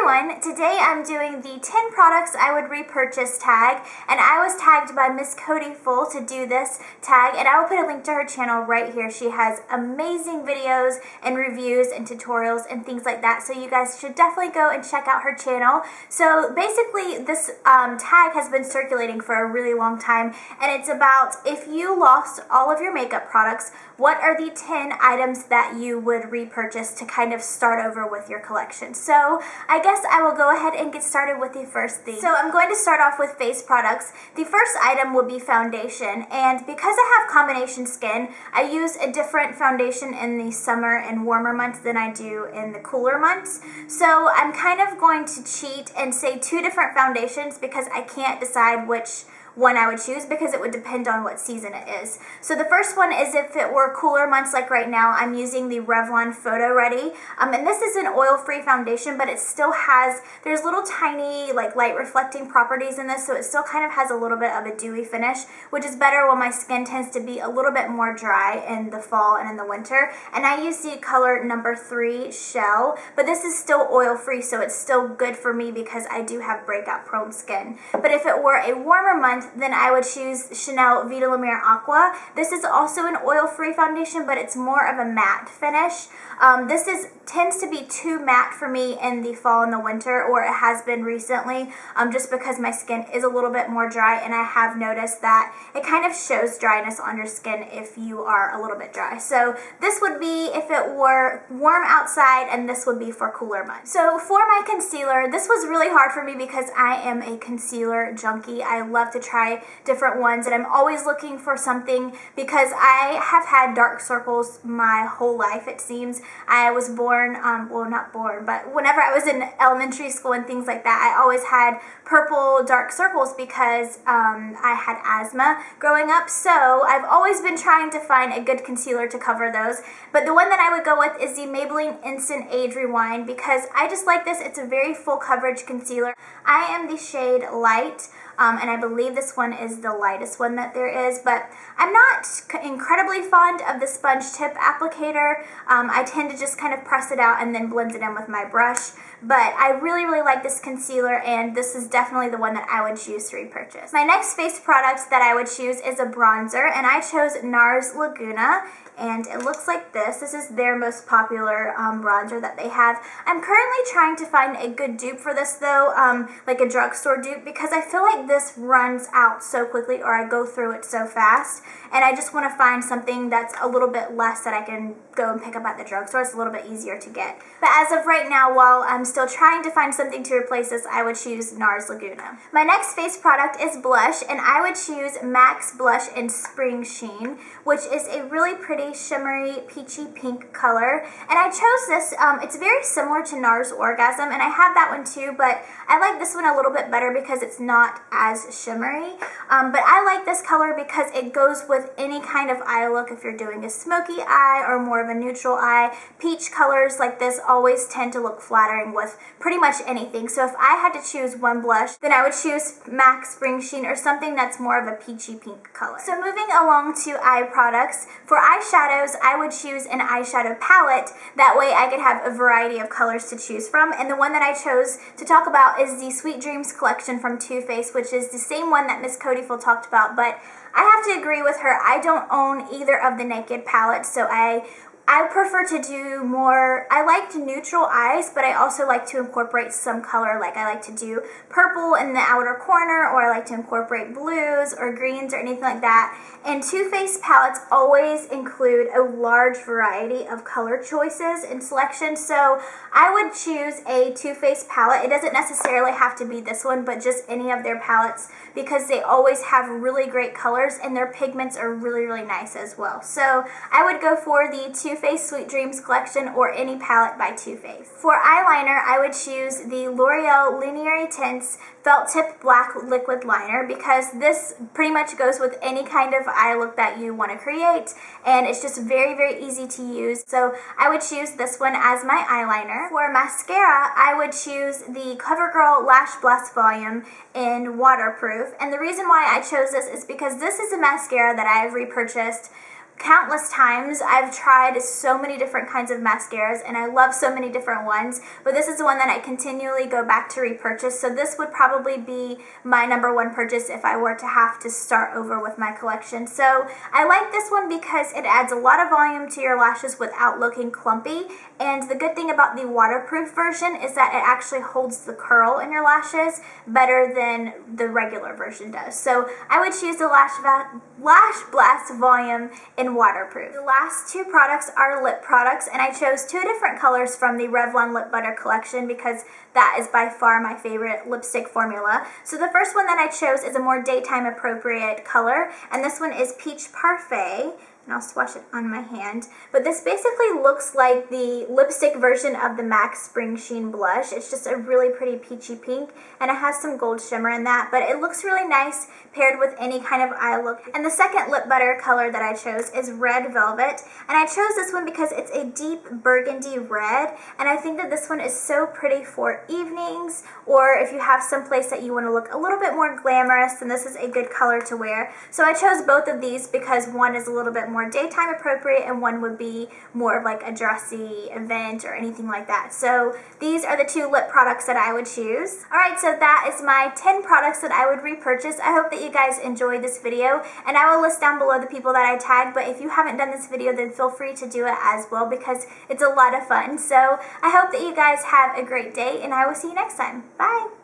everyone, today I'm doing the 10 products I would repurchase tag, and I was tagged by Miss Cody Full to do this tag, and I will put a link to her channel right here. She has amazing videos and reviews and tutorials and things like that, so you guys should definitely go and check out her channel. So basically this tag has been circulating for a really long time, and it's about if you lost all of your makeup products, what are the 10 items that you would repurchase to kind of start over with your collection. So I guess I will go ahead and get started with the first thing. So I'm going to start off with face products. The first item will be foundation, and because I have combination skin, I use a different foundation in the summer and warmer months than I do in the cooler months. So I'm kind of going to cheat and say 2 different foundations because I can't decide which one I would choose because it would depend on what season it is. So the first one is if it were cooler months like right now, I'm using the Revlon PhotoReady. And this is an oil-free foundation, but it still has, there's little tiny like light reflecting properties in this, so it still kind of has a little bit of a dewy finish, which is better when my skin tends to be a little bit more dry in the fall and in the winter. And I use the color number 3 Shell, but this is still oil-free, so it's still good for me because I do have breakout prone skin. But if it were a warmer month, then I would choose Chanel Vitalumiere Aqua. This is also an oil-free foundation, but it's more of a matte finish. This tends to be too matte for me in the fall and the winter, or it has been recently, just because my skin is a little bit more dry, and I have noticed that it kind of shows dryness on your skin if you are a little bit dry. So this would be if it were warm outside, and this would be for cooler months. So for my concealer, this was really hard for me because I am a concealer junkie. I love to try different ones, and I'm always looking for something because I have had dark circles my whole life, it seems. I was born, well, not born, but whenever I was in elementary school and things like that, I always had purple dark circles because I had asthma growing up, so I've always been trying to find a good concealer to cover those. But the one that I would go with is the Maybelline Instant Age Rewind because I just like this. It's a very full coverage concealer. I am the shade Light, and I believe this one is the lightest one that there is, but I'm not incredibly fond of the sponge tip applicator. I tend to just kind of press it out and then blend it in with my brush, but I really like this concealer, and this is definitely the one that I would choose to repurchase. My next face product that I would choose is a bronzer, and I chose NARS Laguna, and it looks like this. This is their most popular bronzer that they have. I'm currently trying to find a good dupe for this though, like a drugstore dupe, because I feel like this runs out so quickly, or I go through it so fast, and I just want to find something that's a little bit less that I can go and pick up at the drugstore. It's a little bit easier to get. But as of right now, while I'm still trying to find something to replace this, I would choose NARS Laguna. My next face product is blush, and I would choose MAC's blush in Springsheen, which is a really pretty shimmery peachy pink color, and I chose this. It's very similar to NARS Orgasm, and I have that one too, but I like this one a little bit better because it's not as shimmery, but I like this color because it goes with any kind of eye look. If you're doing a smoky eye or more of a neutral eye, peach colors like this always tend to look flattering with pretty much anything. So if I had to choose one blush, then I would choose MAC Springsheen or something that's more of a peachy pink color. So moving along to eye products, for eyeshadows, I would choose an eyeshadow palette. That way I could have a variety of colors to choose from, and the one that I chose to talk about is the Sweet Dreams collection from Too Faced, which is the same one that Miss Cody Full talked about, but I have to agree with her. I don't own either of the Naked palettes, so I prefer to do more, I like neutral eyes, but I also like to incorporate some color. Like I like to do purple in the outer corner, or I like to incorporate blues or greens or anything like that. And Too Faced palettes always include a large variety of color choices and selections, so I would choose a Too Faced palette. It doesn't necessarily have to be this one, but just any of their palettes, because they always have really great colors and their pigments are really nice as well. So I would go for the Too Faced Sweet Dreams collection or any palette by Too Faced. For eyeliner, I would choose the L'Oreal Lineur Tints Felt Tip Black Liquid Liner because this pretty much goes with any kind of eye look that you want to create, and it's just very easy to use. So I would choose this one as my eyeliner. For mascara, I would choose the CoverGirl Lash Blast Volume in Waterproof, and the reason why I chose this is because this is a mascara that I have repurchased countless times. I've tried so many different kinds of mascaras and I love so many different ones, but this is the one that I continually go back to repurchase, so this would probably be my #1 purchase if I were to have to start over with my collection. So I like this one because it adds a lot of volume to your lashes without looking clumpy, and the good thing about the waterproof version is that it actually holds the curl in your lashes better than the regular version does. So I would choose the Lash Blast Volume in waterproof. The last two products are lip products, and I chose two different colors from the Revlon Lip Butter collection because that is by far my favorite lipstick formula. So the first one that I chose is a more daytime appropriate color, and this one is Peach Parfait. And I'll swatch it on my hand. But this basically looks like the lipstick version of the MAC Springsheen blush. It's just a really pretty peachy pink, and it has some gold shimmer in that, but it looks really nice paired with any kind of eye look. And the second lip butter color that I chose is Red Velvet, and I chose this one because it's a deep burgundy red, and I think that this one is so pretty for evenings, or if you have some place that you want to look a little bit more glamorous, then this is a good color to wear. So I chose both of these because one is a little bit more daytime appropriate and one would be more of like a dressy event or anything like that. So these are the two lip products that I would choose. Alright, so that is my 10 products that I would repurchase. I hope that you guys enjoyed this video, and I will list down below the people that I tagged, but if you haven't done this video, then feel free to do it as well because it's a lot of fun. So I hope that you guys have a great day, and I will see you next time. Bye!